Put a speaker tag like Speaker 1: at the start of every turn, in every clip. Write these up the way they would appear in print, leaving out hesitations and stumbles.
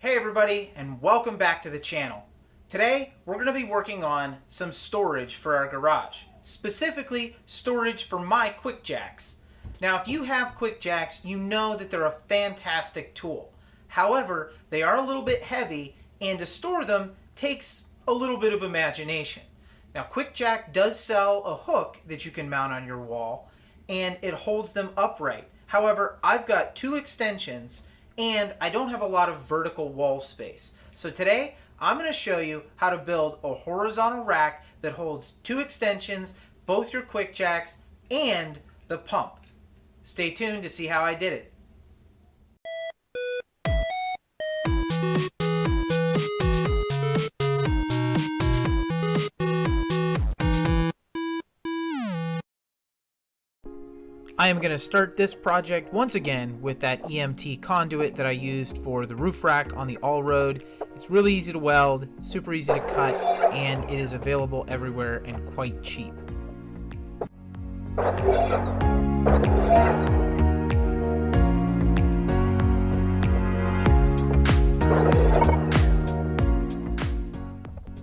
Speaker 1: Hey everybody, and welcome back to the channel. Today we're going to be working on some storage for our garage, specifically storage for my quick jacks. Now if you have quick jacks, you know that they're a fantastic tool. However, they are a little bit heavy, and to store them takes a little bit of imagination. Now quick jack does sell a hook that you can mount on your wall, and it holds them upright. However, I've got two extensions and I don't have a lot of vertical wall space. So today I'm going to show you how to build a horizontal rack that holds two extensions, both your quick jacks, and the pump. Stay tuned to see how I did it. I am going to start this project once again with that EMT conduit that I used for the roof rack on the all-road. It's really easy to weld, super easy to cut, and it is available everywhere and quite cheap.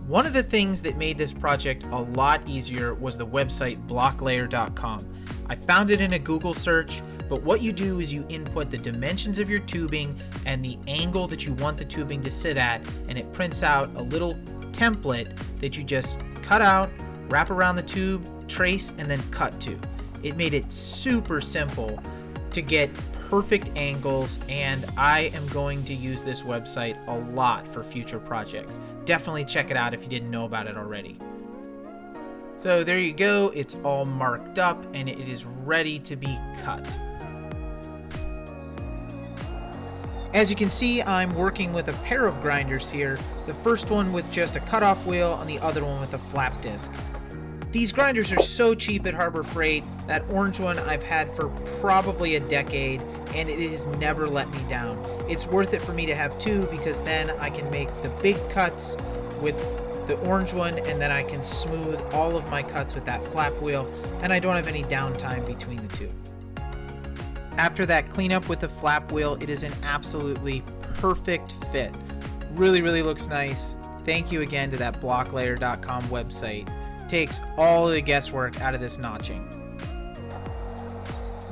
Speaker 1: One of the things that made this project a lot easier was the website blocklayer.com. I found it in a Google search, but what you do is you input the dimensions of your tubing and the angle that you want the tubing to sit at, and it prints out a little template that you just cut out, wrap around the tube, trace, and then cut to. It made it super simple to get perfect angles, and I am going to use this website a lot for future projects. Definitely check it out if you didn't know about it already. So there you go, it's all marked up and it is ready to be cut. As you can see, I'm working with a pair of grinders here, the first one with just a cutoff wheel and the other one with a flap disc. These grinders are so cheap at Harbor Freight. That orange one I've had for probably a decade and it has never let me down. It's worth it for me to have two because then I can make the big cuts with the orange one, and then I can smooth all of my cuts with that flap wheel, and I don't have any downtime between the two. After that cleanup with the flap wheel, it is an absolutely perfect fit. Really looks nice. Thank you again to that blocklayer.com website. Takes all of the guesswork out of this notching.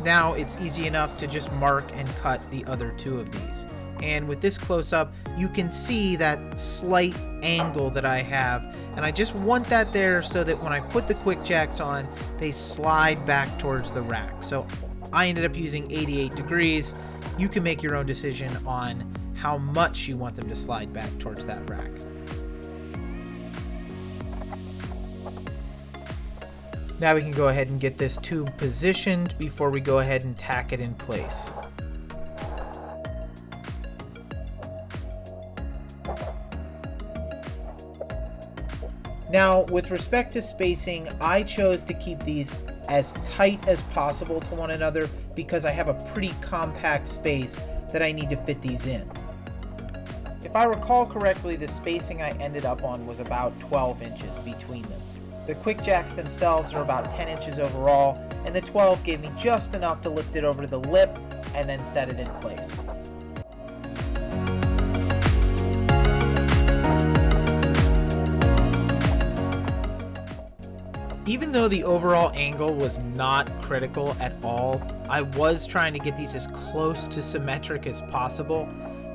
Speaker 1: Now it's easy enough to just mark and cut the other two of these. And with this close-up, you can see that slight angle that I have, and I just want that there so that when I put the quick jacks on, they slide back towards the rack. So I ended up using 88 degrees. You can make your own decision on how much you want them to slide back towards that rack. Now we can go ahead and get this tube positioned before we go ahead and tack it in place. Now, with respect to spacing, I chose to keep these as tight as possible to one another because I have a pretty compact space that I need to fit these in. If I recall correctly, the spacing I ended up on was about 12 inches between them. The quick jacks themselves are about 10 inches overall, and the 12 gave me just enough to lift it over to the lip and then set it in place. Even though the overall angle was not critical at all, I was trying to get these as close to symmetric as possible.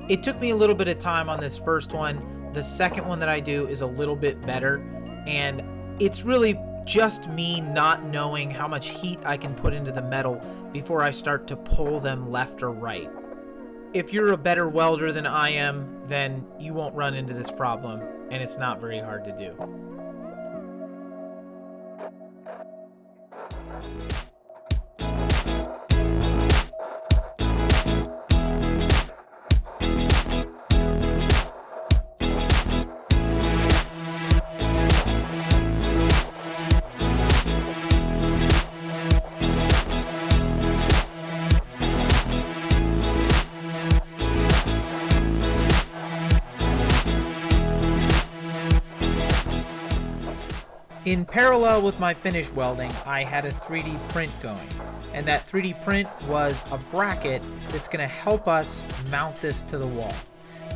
Speaker 1: It took me a little bit of time on this first one. The second one that I do is a little bit better, and it's really just me not knowing how much heat I can put into the metal before I start to pull them left or right. If you're a better welder than I am, then you won't run into this problem, and it's not very hard to do. In parallel with my finish welding, I had a 3D print going, and that 3D print was a bracket that's going to help us mount this to the wall.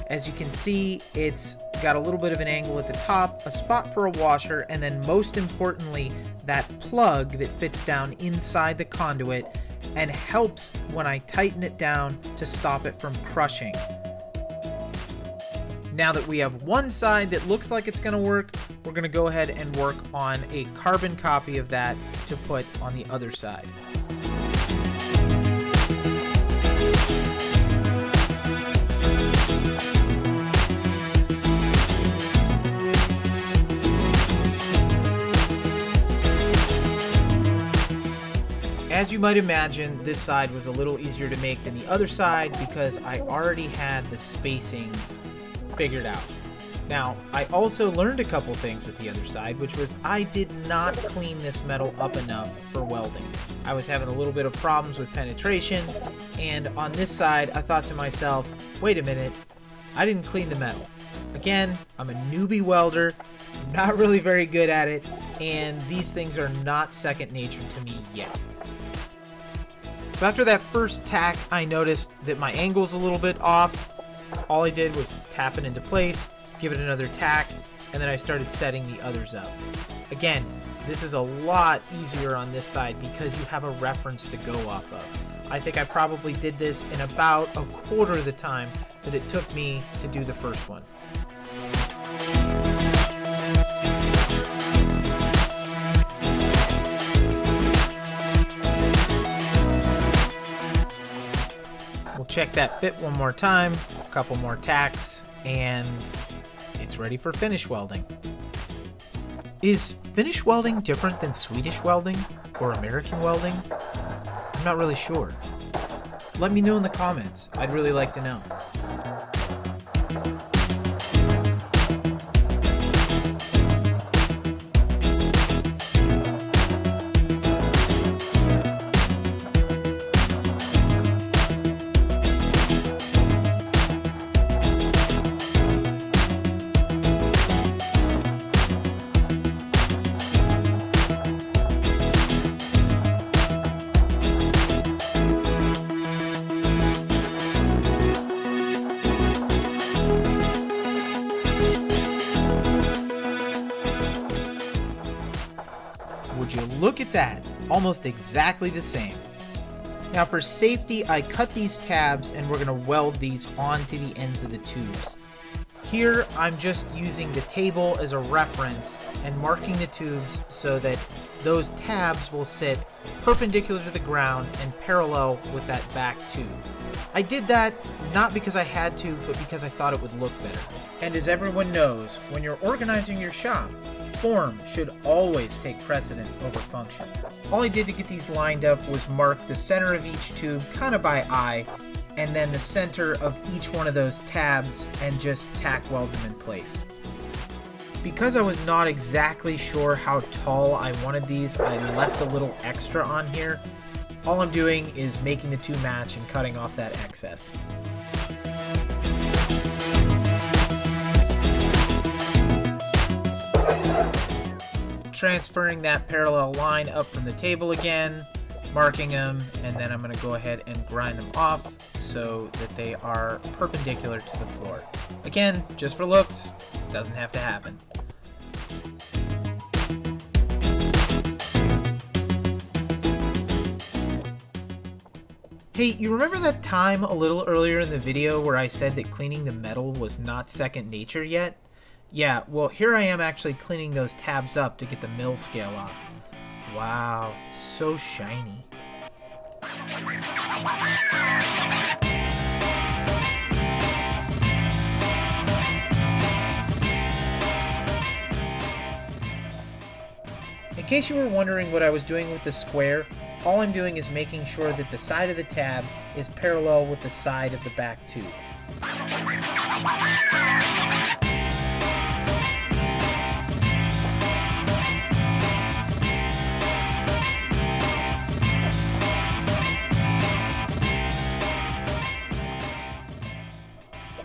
Speaker 1: As you can see, it's got a little bit of an angle at the top, a spot for a washer, and then most importantly, that plug that fits down inside the conduit and helps when I tighten it down to stop it from crushing. Now that we have one side that looks like it's going to work, we're going to go ahead and work on a carbon copy of that to put on the other side. As you might imagine, this side was a little easier to make than the other side because I already had the spacings figured out. Now, I also learned a couple things with the other side, which was I did not clean this metal up enough for welding. I was having a little bit of problems with penetration, and on this side, I thought to myself, wait a minute, I didn't clean the metal. Again, I'm a newbie welder, not really very good at it, and these things are not second nature to me yet. So after that first tack, I noticed that my angle's a little bit off. All I did was tap it into place, give it another tack, and then I started setting the others up. Again, this is a lot easier on this side because you have a reference to go off of. I think I probably did this in about a quarter of the time that it took me to do the first one. Check that fit one more time, a couple more tacks, and it's ready for finish welding. Is finish welding different than Swedish welding or American welding? I'm not really sure. Let me know in the comments. I'd really like to know. Would you look at that? Almost exactly the same. Now for safety, I cut these tabs and we're going to weld these onto the ends of the tubes. Here I'm just using the table as a reference and marking the tubes so that those tabs will sit perpendicular to the ground and parallel with that back tube. I did that not because I had to, but because I thought it would look better. And as everyone knows, when you're organizing your shop, form should always take precedence over function. All I did to get these lined up was mark the center of each tube kind of by eye, and then the center of each one of those tabs and just tack weld them in place. Because I was not exactly sure how tall I wanted these, I left a little extra on here. All I'm doing is making the two match and cutting off that excess. Transferring that parallel line up from the table again, marking them, and then I'm going to go ahead and grind them off so that they are perpendicular to the floor. Again, just for looks, doesn't have to happen. Hey, you remember that time a little earlier in the video where I said that cleaning the metal was not second nature yet? Yeah, well, here I am actually cleaning those tabs up to get the mill scale off. Wow, so shiny. In case you were wondering what I was doing with the square, all I'm doing is making sure that the side of the tab is parallel with the side of the back tube.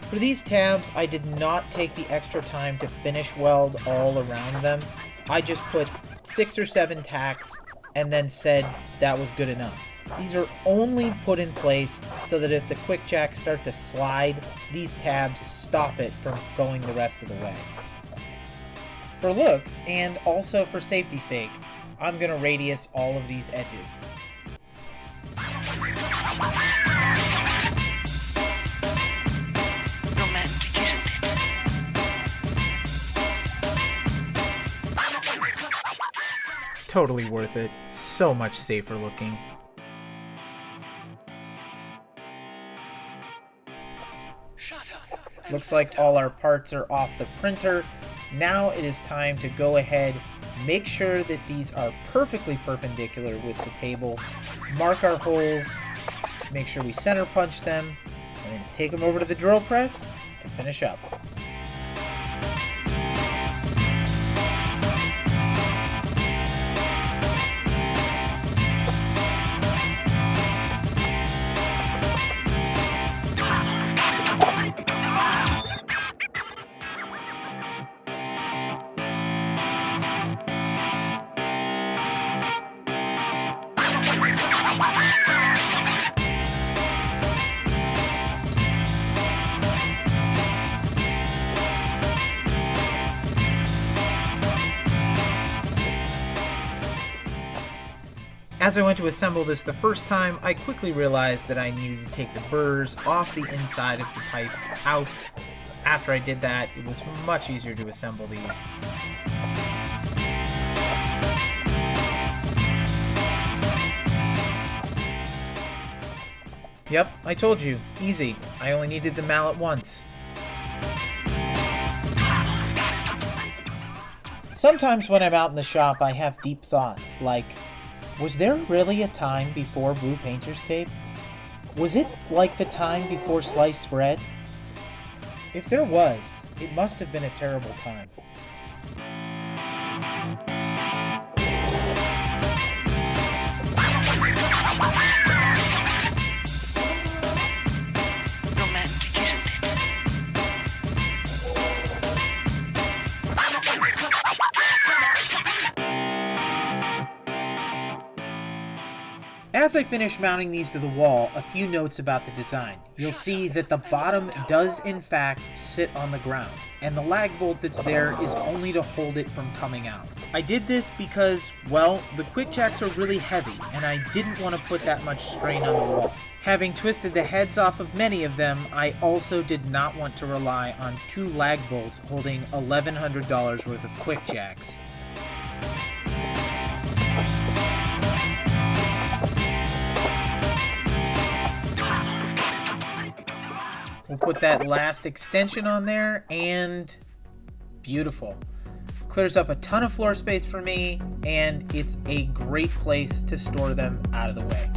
Speaker 1: For these tabs, I did not take the extra time to finish weld all around them. I just put 6 or 7 tacks and then said that was good enough. These are only put in place so that if the quick jacks start to slide, these tabs stop it from going the rest of the way. For looks, and also for safety's sake, I'm going to radius all of these edges. Totally worth it. So much safer looking. Looks like all our parts are off the printer. Now it is time to go ahead, make sure that these are perfectly perpendicular with the table, mark our holes, make sure we center punch them, and then take them over to the drill press to finish up. As I went to assemble this the first time, I quickly realized that I needed to take the burrs off the inside of the pipe out. After I did that, it was much easier to assemble these. Yep, I told you, easy. I only needed the mallet once. Sometimes when I'm out in the shop, I have deep thoughts, like, was there really a time before blue painter's tape? Was it like the time before sliced bread? If there was, it must have been a terrible time. As I finish mounting these to the wall, a few notes about the design. You'll see that the bottom does in fact sit on the ground, and the lag bolt that's there is only to hold it from coming out. I did this because, well, the quick jacks are really heavy, and I didn't want to put that much strain on the wall. Having twisted the heads off of many of them, I also did not want to rely on 2 lag bolts holding $1,100 worth of quick jacks. We'll put that last extension on there, and beautiful. Clears up a ton of floor space for me, and it's a great place to store them out of the way.